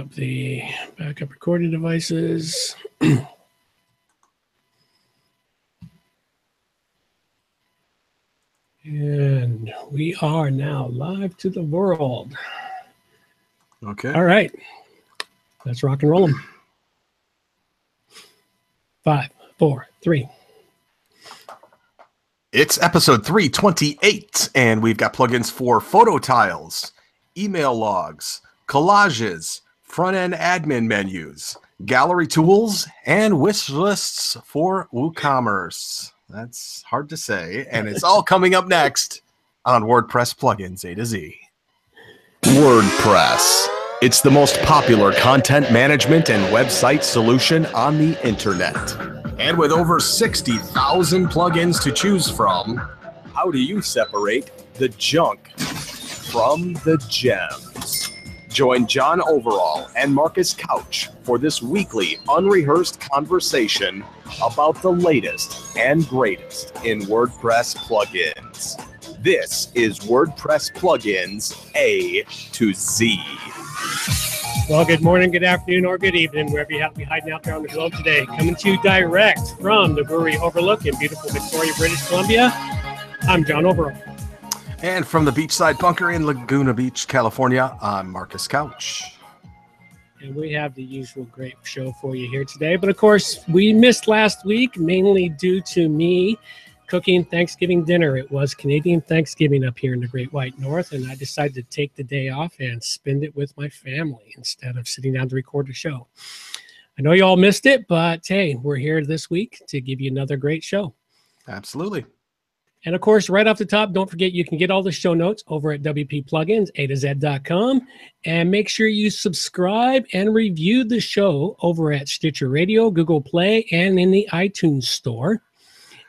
up the backup recording devices. And we are now live to the world. Okay. All right. Let's rock and roll them. 5, 4, 3. It's episode 328, and we've got plugins for photo tiles, email logs, collages, front-end admin menus, gallery tools, and wish lists for WooCommerce. That's hard to say, and it's all coming up next on WordPress Plugins A to Z. WordPress. It's the most popular content management and website solution on the internet. And with over 60,000 plugins to choose from, how do you separate the junk from the gems? Join John Overall and Marcus Couch for this weekly unrehearsed conversation about the latest and greatest in WordPress plugins. This is WordPress Plugins A to Z. Well, good morning, good afternoon, or good evening, wherever you happen to be hiding out there on the globe today. Coming to you direct from the Brewery Overlook in beautiful Victoria, British Columbia. I'm John Overall. And from the beachside bunker in Laguna Beach, California, I'm Marcus Couch. And we have the usual great show for you here today. But of course, we missed last week, mainly due to me cooking Thanksgiving dinner. It was Canadian Thanksgiving up here in the Great White North, and I decided to take the day off and spend it with my family instead of sitting down to record a show. I know you all missed it, but hey, we're here this week to give you another great show. Absolutely. And of course, right off the top, don't forget you can get all the show notes over at wppluginsa2z.com, and make sure you subscribe and review the show over at Stitcher Radio, Google Play, and in the iTunes Store.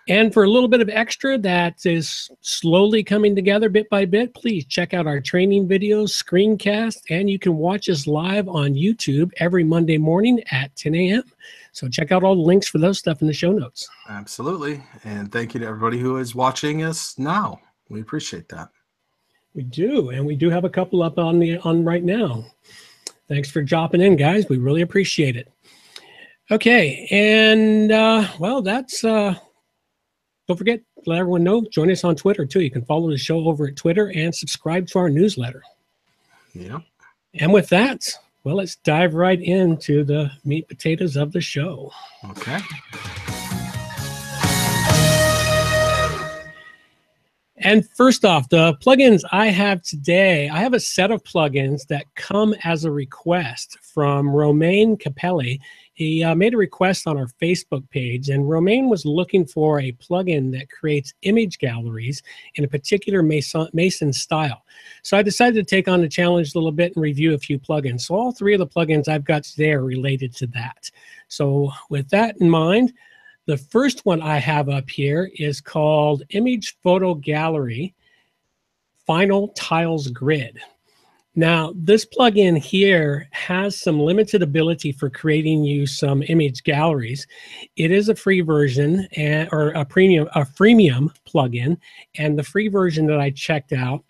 And for a little bit of extra that is slowly coming together bit by bit, please check out our training videos, screencast, and you can watch us live on YouTube every Monday morning at 10 a.m. So check out all the links for those stuff in the show notes. Absolutely. And thank you to everybody who is watching us now. We appreciate that. We do. And we do have a couple up on right now. Thanks for dropping in, guys. We really appreciate it. Okay. And, well, that's... Don't forget, let everyone know, join us on Twitter, too. You can follow the show over at Twitter and subscribe to our newsletter. Yeah. And with that, well, let's dive right into the meat potatoes of the show. Okay. And first off, the plugins I have today, I have a set of plugins that come as a request from Romain Capelli. He made a request on our Facebook page, and Romain was looking for a plugin that creates image galleries in a particular Mason style. So I decided to take on the challenge a little bit and review a few plugins. So all three of the plugins I've got today are related to that. So with that in mind, the first one I have up here is called Image Photo Gallery Final Tiles Grid. Now, this plugin here has some limited ability for creating you some image galleries. It is a free version or a freemium plugin, and the free version that I checked out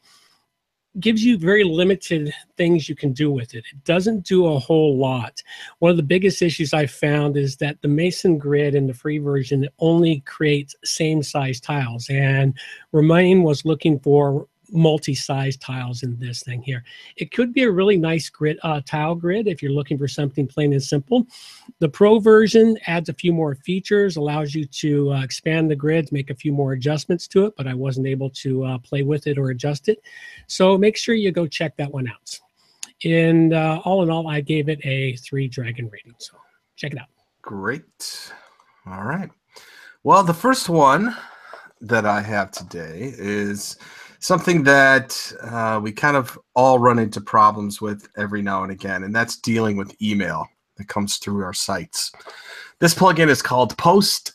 gives you very limited things you can do with it. It doesn't do a whole lot. One of the biggest issues I found is that the Mason grid in the free version only creates same size tiles, and Romain was looking for multi-size tiles in this thing here. It could be a really nice grid, tile grid if you're looking for something plain and simple. The Pro version adds a few more features, allows you to expand the grids, make a few more adjustments to it, but I wasn't able to play with it or adjust it. So make sure you go check that one out. And all in all, I gave it a 3 dragon rating. So check it out. Great. All right. Well, the first one that I have today is something that we kind of all run into problems with every now and again, and that's dealing with email that comes through our sites. This plugin is called Post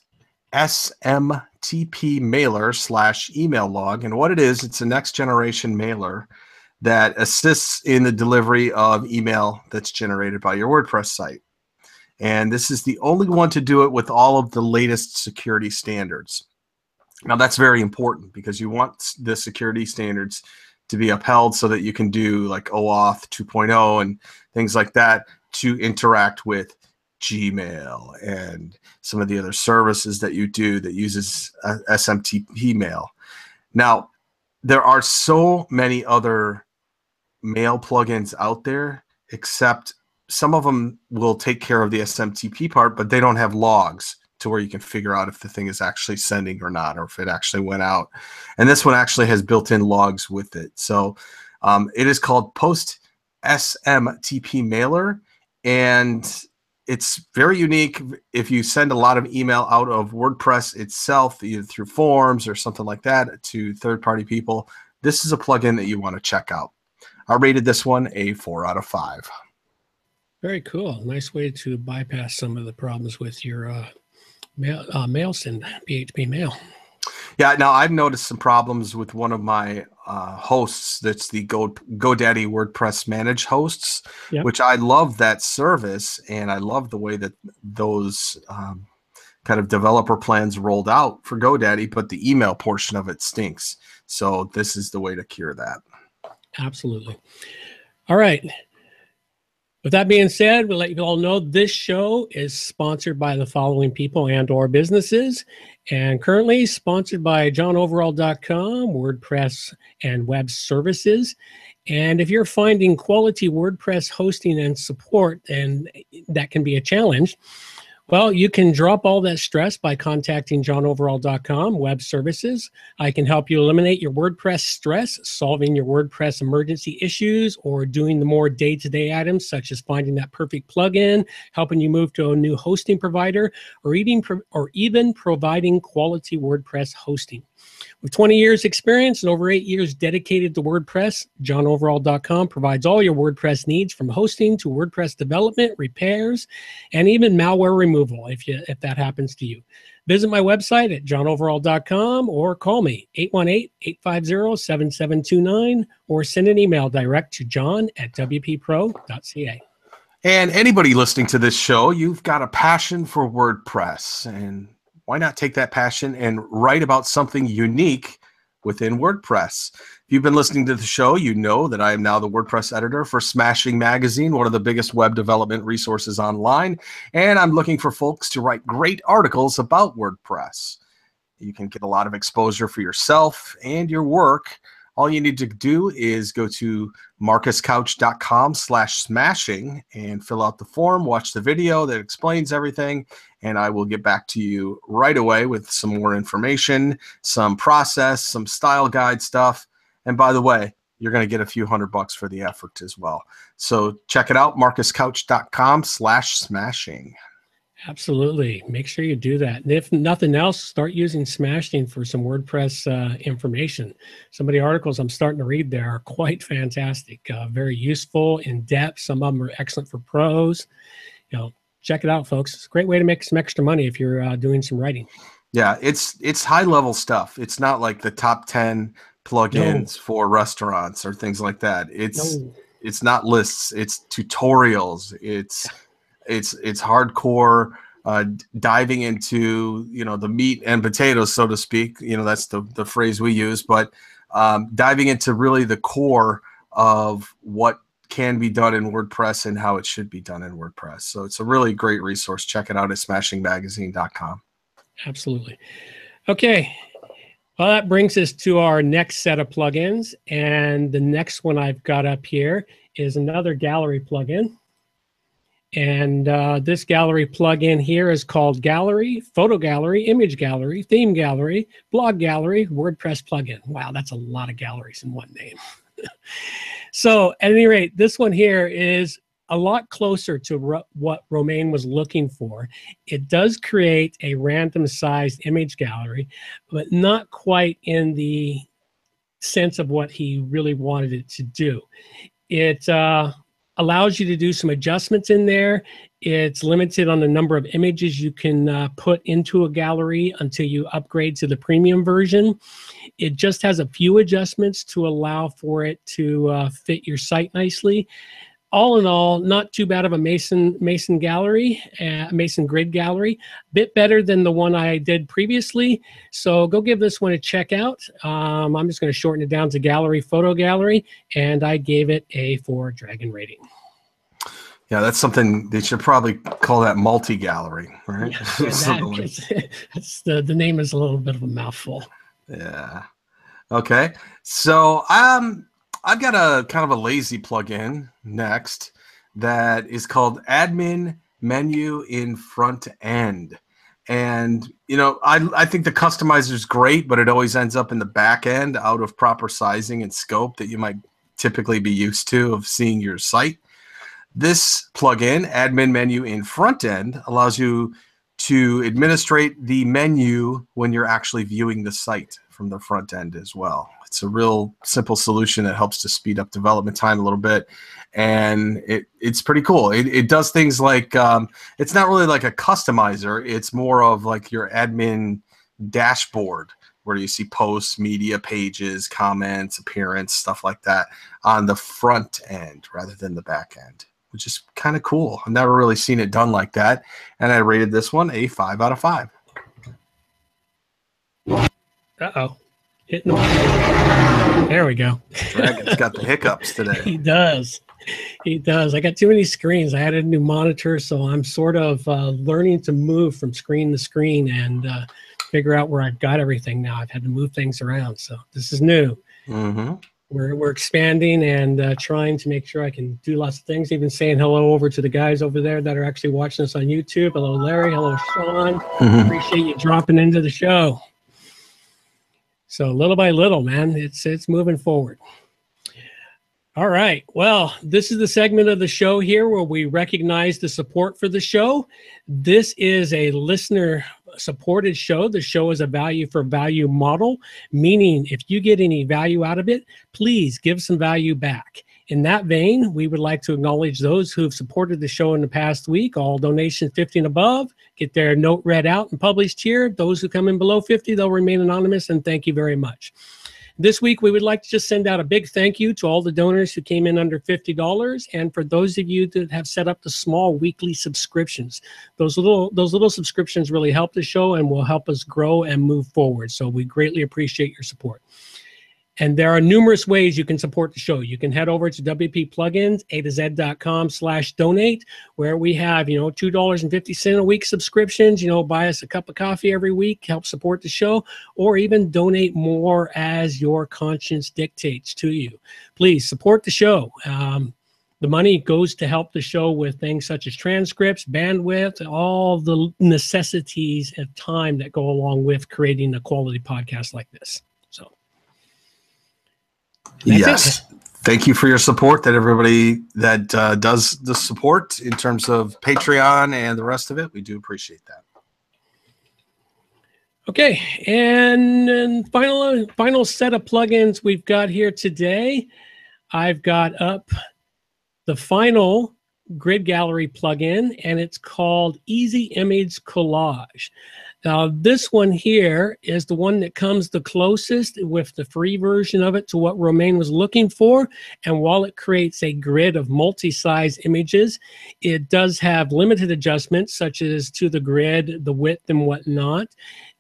SMTP Mailer /email log, and what it is, it's a next generation mailer that assists in the delivery of email that's generated by your WordPress site. And this is the only one to do it with all of the latest security standards. Now, that's very important because you want the security standards to be upheld so that you can do like OAuth 2.0 and things like that to interact with Gmail and some of the other services that you do that uses SMTP mail. Now, there are so many other mail plugins out there, except some of them will take care of the SMTP part, but they don't have logs to where you can figure out if the thing is actually sending or not, or if it actually went out. And this one actually has built-in logs with it. So it is called Post SMTP Mailer, and it's very unique. If you send a lot of email out of WordPress itself, either through forms or something like that, to third-party people, this is a plugin that you want to check out. I rated this one a 4 out of 5. Very cool. Nice way to bypass some of the problems with your mail send, PHP mail. Yeah, now I've noticed some problems with one of my hosts. That's the GoDaddy WordPress Manage hosts, Yep. which I love that service, and I love the way that those kind of developer plans rolled out for GoDaddy, but the email portion of it stinks. So this is the way to cure that. Absolutely. All right. With that being said, we'll let you all know this show is sponsored by the following people and or businesses, and currently sponsored by johnoverall.com, WordPress and Web Services. And if you're finding quality WordPress hosting and support, and that can be a challenge, well, you can drop all that stress by contacting johnoverall.com, Web Services. I can help you eliminate your WordPress stress, solving your WordPress emergency issues, or doing the more day-to-day items such as finding that perfect plugin, helping you move to a new hosting provider, or even providing quality WordPress hosting. With 20 years experience and over 8 years dedicated to WordPress, johnoverall.com provides all your WordPress needs, from hosting to WordPress development, repairs, and even malware removal if that happens to you. Visit my website at johnoverall.com or call me 818-850-7729 or send an email direct to john@wppro.ca. And anybody listening to this show, you've got a passion for WordPress, and why not take that passion and write about something unique within WordPress? If you've been listening to the show, you know that I am now the WordPress editor for Smashing Magazine, one of the biggest web development resources online, and I'm looking for folks to write great articles about WordPress. You can get a lot of exposure for yourself and your work. All you need to do is go to marcuscouch.com/smashing and fill out the form, watch the video that explains everything, and I will get back to you right away with some more information, some process, some style guide stuff. And by the way, you're going to get a few $100 for the effort as well. So check it out, marcuscouch.com/smashing. Absolutely. Make sure you do that. And if nothing else, start using Smashing for some WordPress information. Some of the articles I'm starting to read there are quite fantastic, very useful, in depth. Some of them are excellent for pros. Check it out, folks. It's a great way to make some extra money if you're doing some writing. Yeah, it's high level stuff. It's not like the top 10 plugins for restaurants or things like that. It's not lists. It's tutorials. It's hardcore diving into the meat and potatoes, so to speak. That's the phrase we use, but diving into really the core of what can be done in WordPress and how it should be done in WordPress. So it's a really great resource. Check it out at smashingmagazine.com. Absolutely. Okay. Well, that brings us to our next set of plugins. And the next one I've got up here is another gallery plugin. And this gallery plugin here is called Gallery, Photo Gallery, Image Gallery, Theme Gallery, Blog Gallery, WordPress plugin. Wow, that's a lot of galleries in one name. So at any rate, this one here is a lot closer to what Romain was looking for. It does create a random sized image gallery, but not quite in the sense of what he really wanted it to do. It allows you to do some adjustments in there. It's limited on the number of images you can put into a gallery until you upgrade to the premium version. It just has a few adjustments to allow for it to fit your site nicely. All in all, not too bad of a Mason gallery, Mason grid gallery. Bit better than the one I did previously. So go give this one a check out. I'm just going to shorten it down to Gallery, Photo Gallery, and I gave it a 4 dragon rating. Yeah, that's something they should probably call that multi-gallery, right? Yeah, Something like- that's the name is a little bit of a mouthful. Yeah. Okay. So I've got a kind of a lazy plugin next that is called Admin Menu in Front End. And, you know, I think the customizer is great, but it always ends up in the back end out of proper sizing and scope that you might typically be used to of seeing your site. This plugin, Admin Menu in Front End, allows you to administrate the menu when you're actually viewing the site from the front end as well. It's a real simple solution that helps to speed up development time a little bit, and it's pretty cool. It does things like, it's not really like a customizer, it's more of like your admin dashboard where you see posts, media pages, comments, appearance, stuff like that on the front end rather than the back end, which is kind of cool. I've never really seen it done like that, and I rated this one a 5 out of 5. Uh-oh. Hitting the... There we go. Dragon's got the hiccups today. He does. He does. I got too many screens. I added a new monitor, so I'm sort of learning to move from screen to screen and figure out where I've got everything now. I've had to move things around, so this is new. Mm-hmm. We're expanding and trying to make sure I can do lots of things, even saying hello over to the guys over there that are actually watching us on YouTube. Hello, Larry. Hello, Sean. Mm-hmm. Appreciate you dropping into the show. So little by little, man, it's moving forward. All right. Well, this is the segment of the show here where we recognize the support for the show. This is a listener supported show. The show is a value for value model, meaning if you get any value out of it, please give some value back. In that vein, we would like to acknowledge those who have supported the show in the past week. All donations 50 and above get their note read out and published here. Those who come in below 50, they'll remain anonymous, and thank you very much. This week, we would like to just send out a big thank you to all the donors who came in under $50, and for those of you that have set up the small weekly subscriptions. Those little subscriptions really help the show and will help us grow and move forward. So we greatly appreciate your support. And there are numerous ways you can support the show. You can head over to WP Plugins, a2z.com/donate, where we have, $2.50 a week subscriptions, buy us a cup of coffee every week, help support the show, or even donate more as your conscience dictates to you. Please support the show. The money goes to help the show with things such as transcripts, bandwidth, all the necessities of time that go along with creating a quality podcast like this. So. Yes. Thank you for your support, that everybody that does the support in terms of Patreon and the rest of it. We do appreciate that. Okay. And final set of plugins we've got here today. I've got up the final grid gallery plugin, and it's called Easy Image Collage. Now, this one here is the one that comes the closest with the free version of it to what Romain was looking for. And while it creates a grid of multi-size images, it does have limited adjustments, such as to the grid, the width, and whatnot,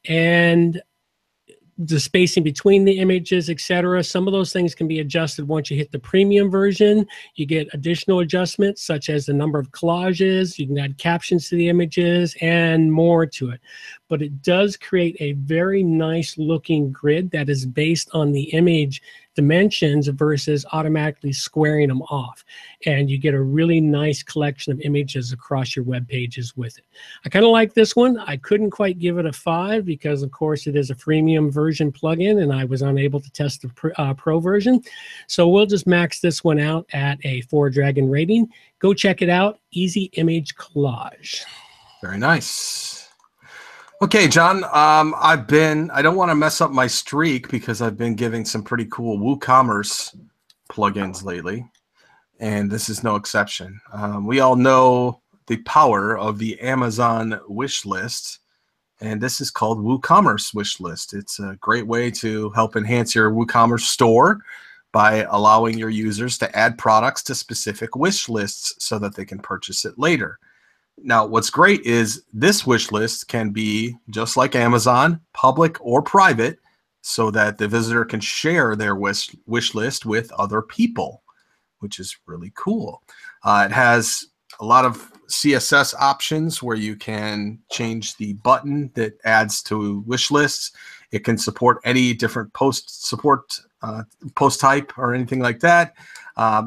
and the spacing between the images, etc. Some of those things can be adjusted once you hit the premium version. You get additional adjustments, such as the number of collages. You can add captions to the images and more to it. But it does create a very nice looking grid that is based on the image dimensions versus automatically squaring them off. And you get a really nice collection of images across your web pages with it. I kind of like this one. I couldn't quite give it a 5 because, of course, it is a freemium version plugin and I was unable to test the pro version. So we'll just max this one out at a 4 Dragon rating. Go check it out. Easy Image Collage. Very nice. Okay, John, I don't want to mess up my streak because I've been giving some pretty cool WooCommerce plugins lately, and this is no exception. We all know the power of the Amazon wishlist, and this is called WooCommerce Wishlist. It's a great way to help enhance your WooCommerce store by allowing your users to add products to specific wish lists so that they can purchase it later. Now, what's great is this wish list can be, just like Amazon, public or private, so that the visitor can share their wish list with other people, which is really cool. It has a lot of CSS options where you can change the button that adds to wish lists. It can support any different post type or anything like that.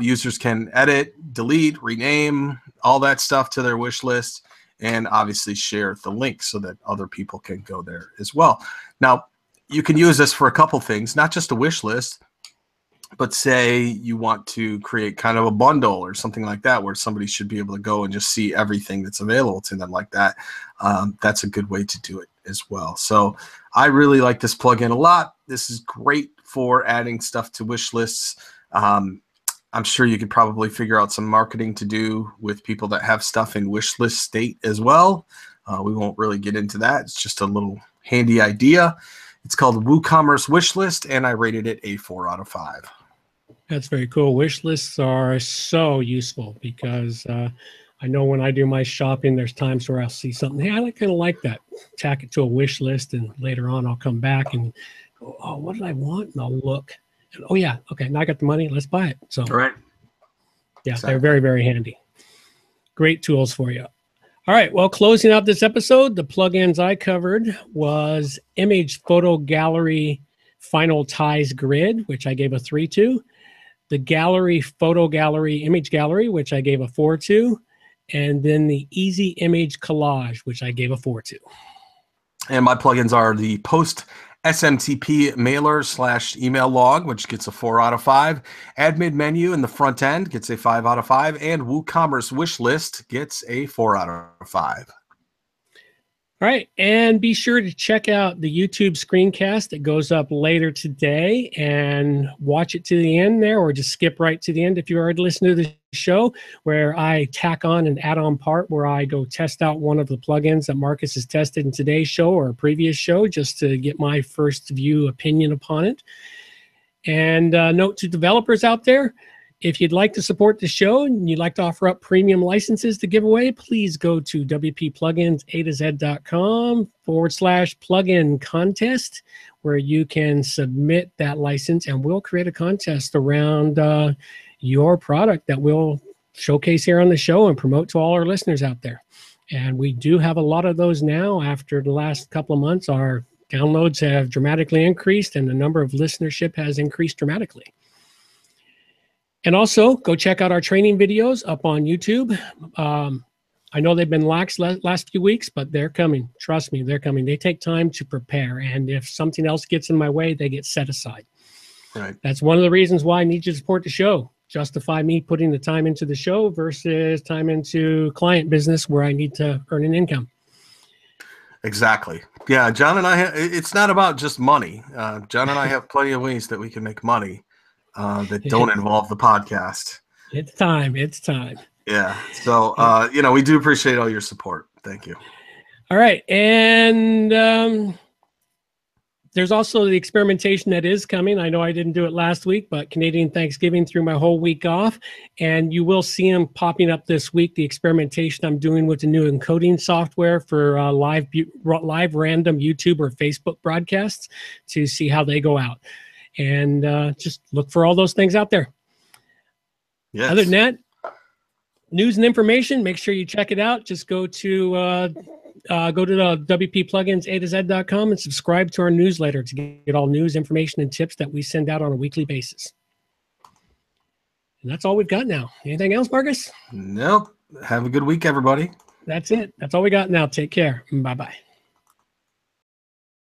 Users can edit, delete, rename, all that stuff to their wish list, and obviously share the link so that other people can go there as well. Now, you can use this for a couple things, not just a wish list, but say you want to create kind of a bundle or something like that where somebody should be able to go and just see everything that's available to them like that. That's a good way to do it as well. So I really like this plugin a lot. This is great for adding stuff to wish lists. I'm sure you could probably figure out some marketing to do with people that have stuff in wish list state as well. We won't really get into that. It's just a little handy idea. It's called WooCommerce Wishlist, and I rated it a 4 out of 5. That's very cool. Wish lists are so useful because I know when I do my shopping, there's times where I'll see something. Hey, I kind of like that. Tack it to a wish list, and later on I'll come back and go, oh, what did I want? And I'll look. And, oh, yeah. Okay, now I got the money. Let's buy it. So, right. Yeah, Exactly. They're very, very handy. Great tools for you. All right, well, closing out this episode, the plugins I covered was Image Photo Gallery Final Ties Grid, which I gave a 3 to. The Gallery Photo Gallery Image Gallery, which I gave a 4 to. And then the Easy Image Collage, which I gave a 4 to. And my plugins are the Post SMTP mailer / email log, which gets a 4 out of 5. Admin menu in the front end gets a 5 out of 5. And WooCommerce Wishlist gets a 4 out of 5. All right, and be sure to check out the YouTube screencast that goes up later today and watch it to the end there, or just skip right to the end if you already listened to the show, where I tack on an add-on part where I go test out one of the plugins that Marcus has tested in today's show or a previous show just to get my first view opinion upon it. And note to developers out there, if you'd like to support the show and you'd like to offer up premium licenses to give away, please go to wppluginsa2z.com/plugin contest, where you can submit that license and we'll create a contest around your product that we'll showcase here on the show and promote to all our listeners out there. And we do have a lot of those now. After the last couple of months, our downloads have dramatically increased and the number of listenership has increased dramatically. And also, go check out our training videos up on YouTube. I know they've been lax last few weeks, but they're coming. Trust me, they're coming. They take time to prepare, and if something else gets in my way, they get set aside. Right. That's one of the reasons why I need you to support the show. Justify me putting the time into the show versus time into client business where I need to earn an income. Exactly. Yeah, John and I, it's not about just money. John and I have plenty of ways that we can make money that don't involve the podcast. It's time. It's time. Yeah. So, we do appreciate all your support. Thank you. All right. And there's also the experimentation that is coming. I know I didn't do it last week, but Canadian Thanksgiving threw my whole week off. And you will see them popping up this week, the experimentation I'm doing with the new encoding software for live random YouTube or Facebook broadcasts to see how they go out. And just look for all those things out there. Yes. Other than that, news and information, make sure you check it out. Just go to the wppluginsa2z.com and subscribe to our newsletter to get all news, information, and tips that we send out on a weekly basis. And that's all we've got now. Anything else, Marcus? Nope. Have a good week, everybody. That's it. That's all we got now. Take care. Bye-bye.